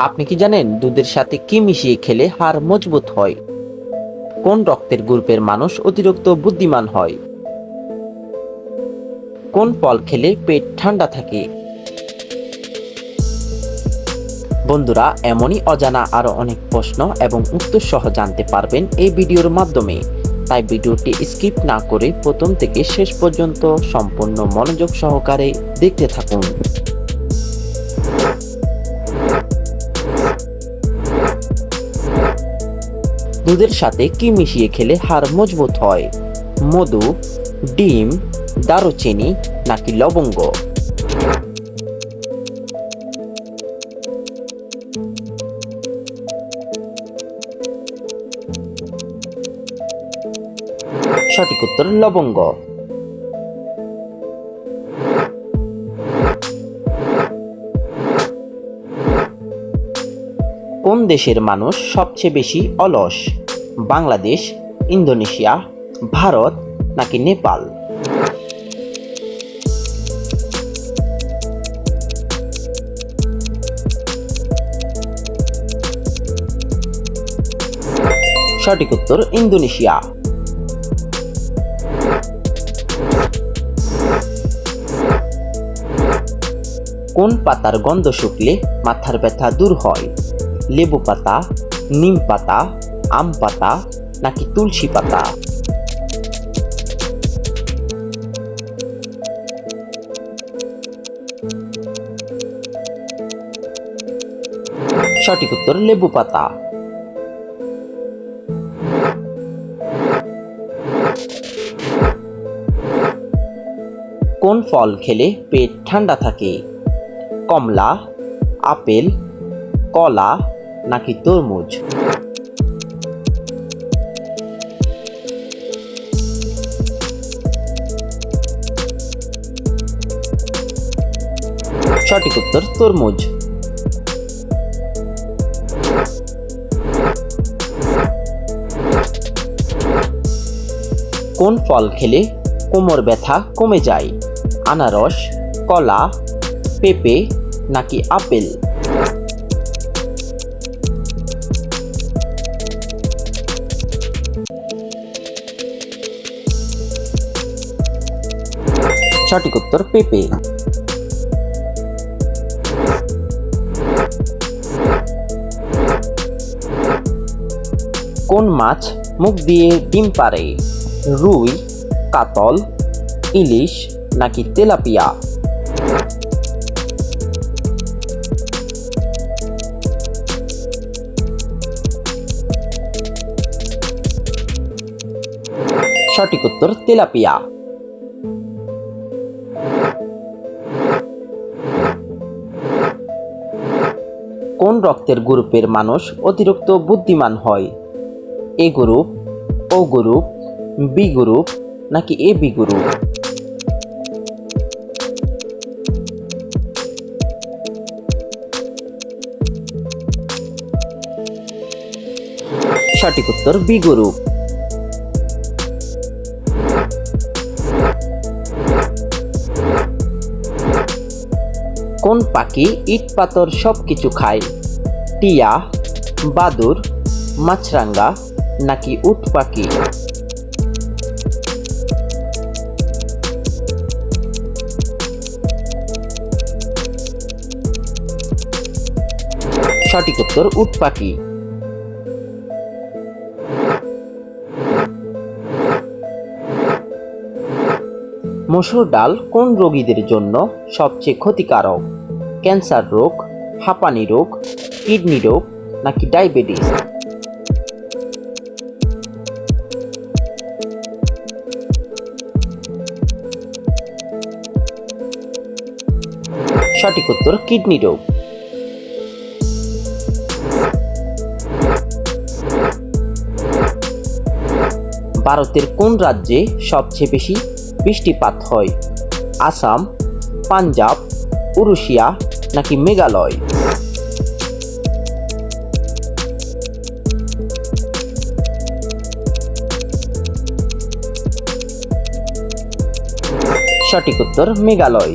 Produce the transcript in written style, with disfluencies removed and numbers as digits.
আপনি কি জানেন দুধের সাথে কি মিশিয়ে খেলে হাড় মজবুত হয়? কোন রক্তের গ্রুপের মানুষ অতিরিক্ত বুদ্ধিমান হয়? কোন ফল খেলে পেট ঠান্ডা থাকে? বন্ধুরা, এমনই অজানা আরো অনেক প্রশ্ন এবং উত্তর সহ জানতে পারবেন এই ভিডিওর মাধ্যমে। তাই ভিডিওটি স্কিপ না করে প্রথম থেকে শেষ পর্যন্ত সম্পূর্ণ মনোযোগ সহকারে দেখতে থাকুন। দুধের সাথে কি মিশিয়ে খেলে হাড় মজবুত হয়? মধু, ডিম, দারুচিনি নাকি লবঙ্গ? সঠিক উত্তর লবঙ্গ। কোন দেশের মানুষ সবচেয়ে বেশি অলস? বাংলাদেশ, ইন্দোনেশিয়া, ভারত নাকি নেপাল? সঠিক উত্তর ইন্দোনেশিয়া। কোন পাতার গন্ধ শুকলে মাথার ব্যথা দূর হয়? লেবু পাতা, নিম পাতা, আম পাতা নাকি তুলসী পাতা? সঠিক উত্তর লেবু পাতা। কোন ফল খেলে পেট ঠান্ডা থাকে? কমলা, আপেল, কলা নাকি তরমুজ? সঠিক উত্তর তরমুজ। কোন ফল খেলে কোমর ব্যথা কমে যায়? আনারস, কলা, পেঁপে নাকি আপেল? সঠিক উত্তর পেঁপে। কোন মাছ মুখ দিয়ে ডিম পাড়ে? রুই, কাতল, ইলিশ নাকি তেলাপিয়া? সঠিক উত্তর তেলাপিয়া। কোন রক্তের গ্রুপের মানুষ অতিরিক্ত বুদ্ধিমান হয়? এ গ্রুপ, ও গ্রুপ, বি গ্রুপ নাকি এ বি গ্রুপ? সঠিক উত্তর বি গ্রুপ। কোন পাখি ইট পাথর সবকিছু খায়? টিয়া, বাদুর, মাছরাঙা নাকি উট পাখি? সঠিক উত্তর উট পাখি। মসুর ডাল কোন রোগীদের জন্য সবচেয়ে ক্ষতিকারক? ক্যান্সার রোগ, হাঁপানি রোগ, কিডনি রোগ নাকি ডায়াবেটিস? সঠিক উত্তর কিডনি রোগ। ভারতের কোন রাজ্যে সবচেয়ে বেশি বৃষ্টিপাত হয়? আসাম, পাঞ্জাব, উড়িষ্যা নাকি মেঘালয়? সঠিক উত্তর মেঘালয়।